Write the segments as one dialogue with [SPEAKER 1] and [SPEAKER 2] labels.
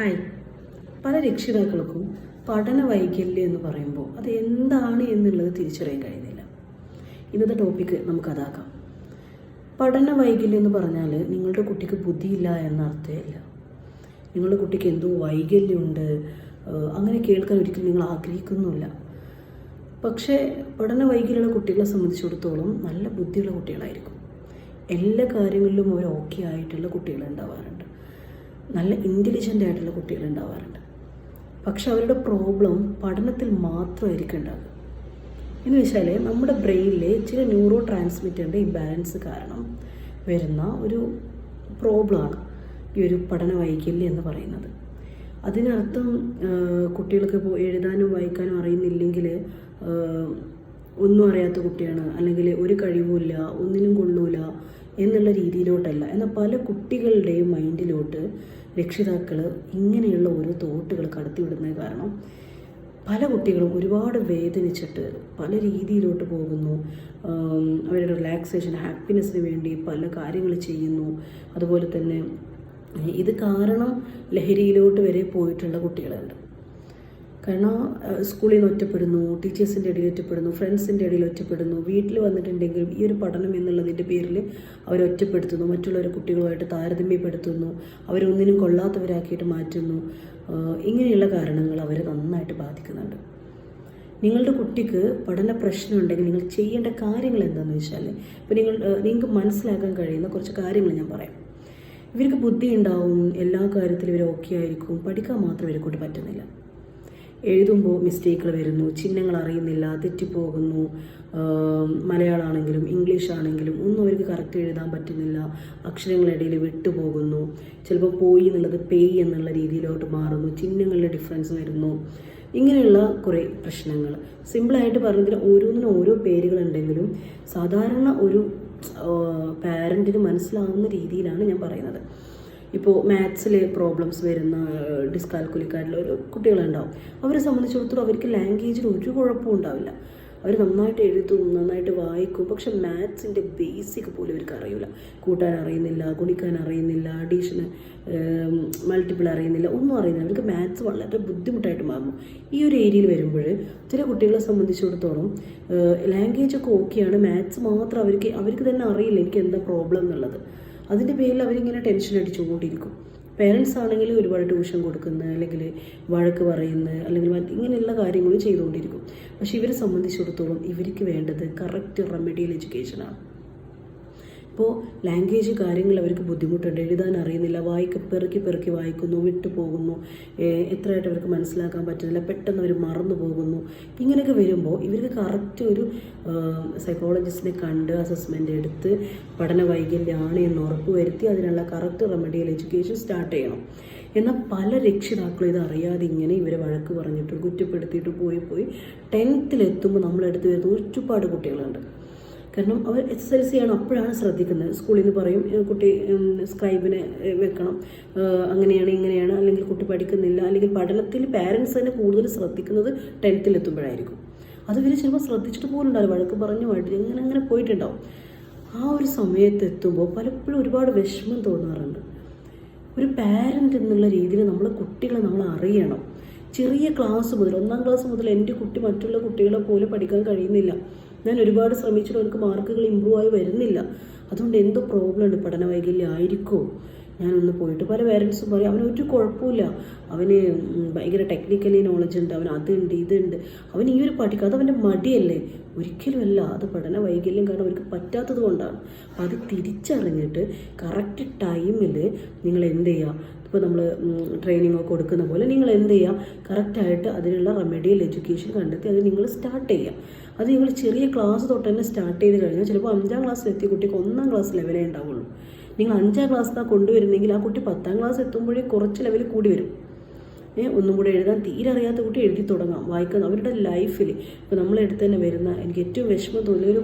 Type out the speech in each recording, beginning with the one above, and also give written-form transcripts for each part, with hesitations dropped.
[SPEAKER 1] Hi. പല രക്ഷിതാക്കൾക്കും പഠന വൈകല്യം എന്ന് പറയുമ്പോൾ അത് എന്താണ് എന്നുള്ളത് തിരിച്ചറിയാൻ കഴിയുന്നില്ല. ഇന്നത്തെ ടോപ്പിക്ക് നമുക്കതാക്കാം. പഠന വൈകല്യം എന്ന് പറഞ്ഞാൽ നിങ്ങളുടെ കുട്ടിക്ക് ബുദ്ധിയില്ല എന്ന അർത്ഥമില്ല. നിങ്ങളുടെ കുട്ടിക്ക് എന്തോ വൈകല്യമുണ്ട് അങ്ങനെ കേൾക്കാൻ ഒരിക്കലും നിങ്ങൾ ആഗ്രഹിക്കുന്നുമില്ല. പക്ഷേ പഠന വൈകല്യമുള്ള കുട്ടികളെ സംബന്ധിച്ചിടത്തോളം നല്ല ബുദ്ധിയുള്ള കുട്ടികളായിരിക്കും. എല്ലാ കാര്യങ്ങളിലും അവർ ഓക്കെ ആയിട്ടുള്ള കുട്ടികളുണ്ടാവാറുണ്ട്. നല്ല ഇൻ്റലിജൻ്റ് ആയിട്ടുള്ള കുട്ടികളുണ്ടാവാറുണ്ട്. പക്ഷെ അവരുടെ പ്രോബ്ലം പഠനത്തിൽ മാത്രമായിരിക്കും ഉണ്ടാകുക. എന്ന് വെച്ചാൽ നമ്മുടെ ബ്രെയിനിലെ ചില ന്യൂറോ ട്രാൻസ്മിറ്ററിൻ്റെ ഇംബാലൻസ് കാരണം വരുന്ന ഒരു പ്രോബ്ലമാണ് ഈ ഒരു പഠന വൈകല്യം എന്ന് പറയുന്നത്. അതിനർത്ഥം കുട്ടികൾക്ക് ഇപ്പോൾ എഴുതാനും വായിക്കാനും അറിയുന്നില്ലെങ്കിൽ ഒന്നും അറിയാത്ത കുട്ടിയാണ്, അല്ലെങ്കിൽ ഒരു കഴിവുമില്ല, ഒന്നിനും കൊള്ളൂല എന്നുള്ള രീതിയിലോട്ടല്ല. എന്നാൽ പല കുട്ടികളുടെയും മൈൻഡിലോട്ട് രക്ഷിതാക്കൾ ഇങ്ങനെയുള്ള ഓരോ തോട്ടുകൾ കടത്തിവിടുന്നത് കാരണം പല കുട്ടികളും ഒരുപാട് വേദനിച്ചിട്ട് പല രീതിയിലോട്ട് പോകുന്നു. അവരുടെ റിലാക്സേഷൻ ഹാപ്പിനെസ്സിന് വേണ്ടി പല കാര്യങ്ങൾ ചെയ്യുന്നു. അതുപോലെ തന്നെ ഇത് കാരണം ലഹരിയിലോട്ട് വരെ പോയിട്ടുള്ള കുട്ടികളുണ്ട്. കാരണം സ്കൂളിൽ നിന്ന് ഒറ്റപ്പെടുന്നു, ടീച്ചേഴ്സിൻ്റെ ഇടയിൽ ഒറ്റപ്പെടുന്നു, ഫ്രണ്ട്സിൻ്റെ ഇടയിൽ ഒറ്റപ്പെടുന്നു. വീട്ടിൽ വന്നിട്ടുണ്ടെങ്കിലും ഈ ഒരു പഠനം എന്നുള്ളതിൻ്റെ പേരിൽ അവരൊറ്റപ്പെടുത്തുന്നു, മറ്റുള്ളവരെ കുട്ടികളുമായിട്ട് താരതമ്യപ്പെടുത്തുന്നു, അവരൊന്നിനും കൊള്ളാത്തവരാക്കിയിട്ട് മാറ്റുന്നു. ഇങ്ങനെയുള്ള കാരണങ്ങൾ അവരെ നന്നായിട്ട് ബാധിക്കുന്നുണ്ട്. നിങ്ങളുടെ കുട്ടിക്ക് പഠന പ്രശ്നം ഉണ്ടെങ്കിൽ നിങ്ങൾ ചെയ്യേണ്ട കാര്യങ്ങൾ എന്താണെന്ന് വെച്ചാൽ, ഇപ്പോൾ നിങ്ങൾക്ക് മനസ്സിലാക്കാൻ കഴിയുന്ന കുറച്ച് കാര്യങ്ങൾ ഞാൻ പറയാം. ഇവർക്ക് ബുദ്ധി ഉണ്ടാവും, എല്ലാ കാര്യത്തിലും ഇവർ ഓക്കെ ആയിരിക്കും, പഠിക്കാൻ മാത്രം ഇവരെ കൊണ്ട് പറ്റുന്നില്ല. എഴുതുമ്പോൾ മിസ്റ്റേക്കുകൾ വരുന്നു, ചിഹ്നങ്ങൾ അറിയുന്നില്ല, തെറ്റിപ്പോകുന്നു. മലയാളമാണെങ്കിലും ഇംഗ്ലീഷ് ആണെങ്കിലും ഒന്നും അവർക്ക് കറക്റ്റ് എഴുതാൻ പറ്റുന്നില്ല, അക്ഷരങ്ങളിടയിൽ വിട്ടുപോകുന്നു. ചിലപ്പോൾ പോയി എന്നുള്ളത് പേയ് എന്നുള്ള രീതിയിലോട്ട് മാറുന്നു, ചിഹ്നങ്ങളുടെ ഡിഫറൻസ് വരുന്നു. ഇങ്ങനെയുള്ള കുറേ പ്രശ്നങ്ങൾ സിമ്പിളായിട്ട് പറഞ്ഞതിന് ഓരോന്നിനും ഓരോ പേരുകളുണ്ടെങ്കിലും സാധാരണ ഒരു പാരൻറ്റിന് മനസ്സിലാവുന്ന രീതിയിലാണ് ഞാൻ പറയുന്നത്. ഇപ്പോൾ മാത്സിൽ പ്രോബ്ലംസ് വരുന്ന ഡിസ്കാൽക്കുലിക്കായിട്ടുള്ള ഒരു കുട്ടികളുണ്ടാവും. അവരെ സംബന്ധിച്ചിടത്തോളം അവർക്ക് ലാംഗ്വേജിൽ ഒരു കുഴപ്പവും ഉണ്ടാവില്ല. അവർ നന്നായിട്ട് എഴുതും, നന്നായിട്ട് വായിക്കും. പക്ഷെ മാത്സിൻ്റെ ബേസിക് പോലും അവർക്ക് അറിയില്ല. കൂട്ടാൻ അറിയുന്നില്ല, ഗുണിക്കാൻ അറിയുന്നില്ല, അഡീഷന് മൾട്ടിപ്പിൾ അറിയുന്നില്ല, ഒന്നും അറിയുന്നില്ല. അവർക്ക് മാത്സ് വളരെ ബുദ്ധിമുട്ടായിട്ട് മാറുന്നു. ഈ ഒരു ഏരിയയിൽ വരുമ്പോൾ ചില കുട്ടികളെ സംബന്ധിച്ചിടത്തോളം ലാംഗ്വേജൊക്കെ ഓക്കെയാണ്, മാത്സ് മാത്രം അവർക്ക് തന്നെ അറിയില്ല എനിക്ക് എന്താ പ്രോബ്ലം എന്നുള്ളത്. അതിൻ്റെ പേരിൽ അവരിങ്ങനെ ടെൻഷൻ അടിച്ചുകൊണ്ടിരിക്കും. പേരൻസ് ആണെങ്കിൽ ഒരുപാട് ട്യൂഷൻ കൊടുക്കുന്നത്, അല്ലെങ്കിൽ വഴക്ക് പറയുന്നത്, അല്ലെങ്കിൽ ഇങ്ങനെയുള്ള കാര്യങ്ങളും ചെയ്തുകൊണ്ടിരിക്കും. പക്ഷെ ഇവരെ സംബന്ധിച്ചിടത്തോളം ഇവർക്ക് വേണ്ടത് കറക്റ്റ് റെമഡിയൽ എഡ്യൂക്കേഷനാണ്. ഇപ്പോൾ ലാംഗ്വേജ് കാര്യങ്ങൾ അവർക്ക് ബുദ്ധിമുട്ടുണ്ട്, എഴുതാൻ അറിയുന്നില്ല, പെറുക്കി വായിക്കുന്നു, വിട്ടുപോകുന്നു, എത്രയായിട്ട് അവർക്ക് മനസ്സിലാക്കാൻ പറ്റുന്നില്ല, പെട്ടെന്ന് അവർ മറന്നു പോകുന്നു. ഇങ്ങനെയൊക്കെ വരുമ്പോൾ ഇവർക്ക് കറക്റ്റ് ഒരു സൈക്കോളജിസ്റ്റിനെ കണ്ട് അസസ്മെൻ്റ് എടുത്ത് പഠന വൈകല്യമാണ് എന്ന് ഉറപ്പ് വരുത്തി അതിനുള്ള കറക്റ്റ് റെമഡിയൽ എഡ്യൂക്കേഷൻ സ്റ്റാർട്ട് ചെയ്യണം. എന്നാൽ പല രക്ഷിതാക്കളും ഇത് അറിയാതെ ഇങ്ങനെ ഇവരെ വഴക്ക് പറഞ്ഞിട്ടും കുറ്റപ്പെടുത്തിയിട്ട് പോയി 10th എത്തുമ്പോൾ നമ്മളെടുത്ത് വരുന്ന ഒരുപാട് കുട്ടികളുണ്ട്. കാരണം അവർ SSLC ആണ്, അപ്പോഴാണ് ശ്രദ്ധിക്കുന്നത്. സ്കൂളിൽ നിന്ന് പറയും കുട്ടി സ്ക്രൈബിനെ വെക്കണം, അങ്ങനെയാണ് ഇങ്ങനെയാണ്, അല്ലെങ്കിൽ കുട്ടി പഠിക്കുന്നില്ല, അല്ലെങ്കിൽ പഠനത്തിൽ പാരൻസ് തന്നെ കൂടുതൽ ശ്രദ്ധിക്കുന്നത് 10th എത്തുമ്പോഴായിരിക്കും. അത് ഇവർ ചിലപ്പോൾ ശ്രദ്ധിച്ചിട്ട് പോലും ഉണ്ടാവില്ല, വഴക്ക് പറഞ്ഞു അങ്ങനെ പോയിട്ടുണ്ടാവും. ആ ഒരു സമയത്ത് എത്തുമ്പോൾ പലപ്പോഴും ഒരുപാട് വിഷമം തോന്നാറുണ്ട്. ഒരു പാരൻ്റ് എന്നുള്ള രീതിയിൽ നമ്മൾ കുട്ടികളെ നമ്മൾ അറിയണം. ചെറിയ ക്ലാസ് മുതൽ 1ാം ക്ലാസ് മുതൽ എൻ്റെ കുട്ടി മറ്റുള്ള കുട്ടികളെ പോലെ പഠിക്കാൻ കഴിയുന്നില്ല, ഞാൻ ഒരുപാട് ശ്രമിച്ചിട്ട് എനിക്ക് മാർക്കുകൾ ഇമ്പ്രൂവ് ആയി വരുന്നില്ല, അതുകൊണ്ട് എന്തോ പ്രോബ്ലം ഉണ്ട്, പഠന വൈകല്യം ആയിരിക്കുമോ. ഞാനൊന്ന് പോയിട്ട് പല പേരൻസും പറയും അവനൊരു കുഴപ്പമില്ല, അവന് ഭയങ്കര ടെക്നിക്കലി നോളജ് ഉണ്ട്, അവൻ അതുണ്ട് ഇതുണ്ട്, അവൻ ഈ ഒരു പഠിക്കുക, അത് അവൻ്റെ മടിയല്ലേ. ഒരിക്കലുമല്ല, അത് പഠന വൈകല്യം കാരണം അവർക്ക് പറ്റാത്തത് കൊണ്ടാണ്. അപ്പോൾ അത് തിരിച്ചറിഞ്ഞിട്ട് കറക്റ്റ് ടൈമിൽ നിങ്ങൾ എന്ത് ചെയ്യുക, ഇപ്പോൾ നമ്മൾ ട്രെയിനിങ് ഒക്കെ കൊടുക്കുന്ന പോലെ നിങ്ങൾ എന്ത് ചെയ്യുക, കറക്റ്റായിട്ട് അതിനുള്ള റെമഡിയൽ എഡ്യൂക്കേഷൻ കണ്ടെത്തി അത് നിങ്ങൾ സ്റ്റാർട്ട് ചെയ്യുക. അത് നിങ്ങൾ ചെറിയ ക്ലാസ് തൊട്ട് തന്നെ സ്റ്റാർട്ട് ചെയ്ത് കഴിഞ്ഞാൽ ചിലപ്പോൾ 5ാം ക്ലാസ്സിലെത്തിയ കുട്ടിക്ക് 1ാം ക്ലാസ് ലെവലേ ഉണ്ടാവുള്ളൂ. നിങ്ങൾ 5ാം ക്ലാസ്സിലാണ് കൊണ്ടുവരുന്നെങ്കിൽ ആ കുട്ടി 10ാം ക്ലാസ് എത്തുമ്പോഴേ കുറച്ച് ലെവൽ കൂടി വരും. ഒന്നും കൂടെ എഴുതാൻ തീരെ അറിയാത്ത കുട്ടി എഴുതി തുടങ്ങാം, വായിക്കാൻ അവരുടെ ലൈഫിൽ. ഇപ്പോൾ നമ്മളെടുത്ത് തന്നെ വരുന്ന എനിക്ക് ഏറ്റവും വിഷമം തോന്നിയ ഒരു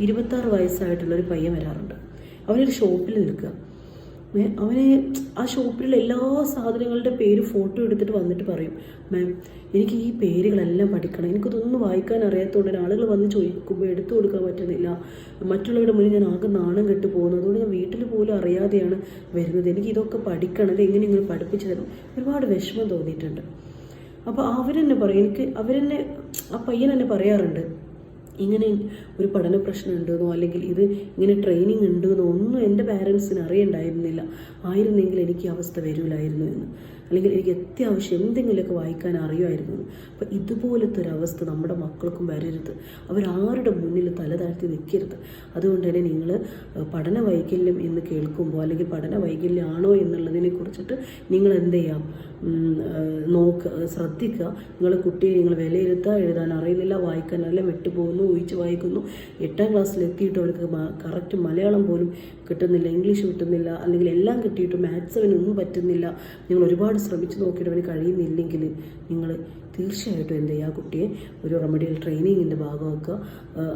[SPEAKER 1] 26 വയസ്സായിട്ടുള്ളൊരു പയ്യൻ വരാറുണ്ട്. അവനൊരു ഷോപ്പിൽ നിൽക്കുക. അവനെ ആ ഷോപ്പിലുള്ള എല്ലാ സാധനങ്ങളുടെ പേര് ഫോട്ടോ എടുത്തിട്ട് വന്നിട്ട് പറയും, മാം എനിക്ക് ഈ പേരുകളെല്ലാം പഠിക്കണം, എനിക്കതൊന്നും വായിക്കാൻ അറിയാത്തതുകൊണ്ട് ആളുകൾ വന്ന് ചോദിക്കുമ്പോൾ എടുത്തു കൊടുക്കാൻ പറ്റുന്നില്ല, മറ്റുള്ളവരുടെ മുന്നിൽ ഞാൻ ആകെ നാണം കെട്ട് പോകുന്നു, അതുകൊണ്ട് ഞാൻ വീട്ടിൽ പോലും അറിയാതെയാണ് വരുന്നത്, എനിക്ക് ഇതൊക്കെ പഠിക്കണം, ഇത് എങ്ങനെ നിങ്ങൾ പഠിപ്പിച്ചു തരും. ഒരുപാട് വിഷമം തോന്നിയിട്ടുണ്ട്. അപ്പോൾ അവരെന്നെ പറയും, ആ പയ്യൻ എന്നെ പറയാറുണ്ട്, ഇങ്ങനെ ഒരു പഠന പ്രശ്നം ഉണ്ടെന്നോ അല്ലെങ്കിൽ ഇത് ഇങ്ങനെ ട്രെയിനിങ് ഉണ്ടെന്നോ ഒന്നും എൻ്റെ പാരൻസിന് അറിയണ്ടായിരുന്നില്ല, ആയിരുന്നെങ്കിൽ എനിക്ക് ഈ അവസ്ഥ വരില്ലായിരുന്നു എന്ന്, അല്ലെങ്കിൽ എനിക്ക് അത്യാവശ്യം എന്തെങ്കിലുമൊക്കെ വായിക്കാൻ അറിയുമായിരുന്നു. അപ്പോൾ ഇതുപോലത്തെ ഒരവസ്ഥ നമ്മുടെ മക്കൾക്കും വരരുത്, അവരാരുടെ മുന്നിൽ തല താഴ്ത്തി നിൽക്കരുത്. അതുകൊണ്ട് തന്നെ നിങ്ങൾ പഠന വൈകല്യം എന്ന് കേൾക്കുമ്പോൾ അല്ലെങ്കിൽ പഠന വൈകല്യമാണോ എന്നുള്ളതിനെ കുറിച്ചിട്ട് നിങ്ങൾ എന്ത് ചെയ്യാം, ശ്രദ്ധിക്കുക. നിങ്ങളുടെ കുട്ടിയെ നിങ്ങൾ വിലയിരുത്തുക. എഴുതാൻ അറിയുന്നില്ല, വായിക്കാൻ അറിയില്ല, വിട്ടുപോകുന്നു, ഒഴിച്ച് വായിക്കുന്നു, 8ാം ക്ലാസ്സിലെത്തിയിട്ട് അവർക്ക് കറക്റ്റ് മലയാളം പോലും കിട്ടുന്നില്ല, ഇംഗ്ലീഷ് കിട്ടുന്നില്ല, അല്ലെങ്കിൽ എല്ലാം കിട്ടിയിട്ട് മാത്സ് അവനൊന്നും പറ്റുന്നില്ല, നിങ്ങൾ ഒരുപാട് ശ്രമിച്ച് നോക്കിയിട്ട് അവന് കഴിയുന്നില്ലെങ്കിൽ നിങ്ങൾ തീർച്ചയായിട്ടും എന്ത് ചെയ്യുക, ആ കുട്ടിയെ ഒരു റെമഡിയൽ ട്രെയിനിങ്ങിൻ്റെ ഭാഗമാക്കുക.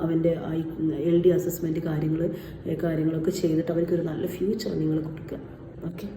[SPEAKER 1] അവൻ്റെ LD അസസ്മെൻറ്റ് കാര്യങ്ങളൊക്കെ ചെയ്തിട്ട് അവർക്കൊരു നല്ല ഫ്യൂച്ചർ നിങ്ങൾ കൊടുക്കുക. ഓക്കെ.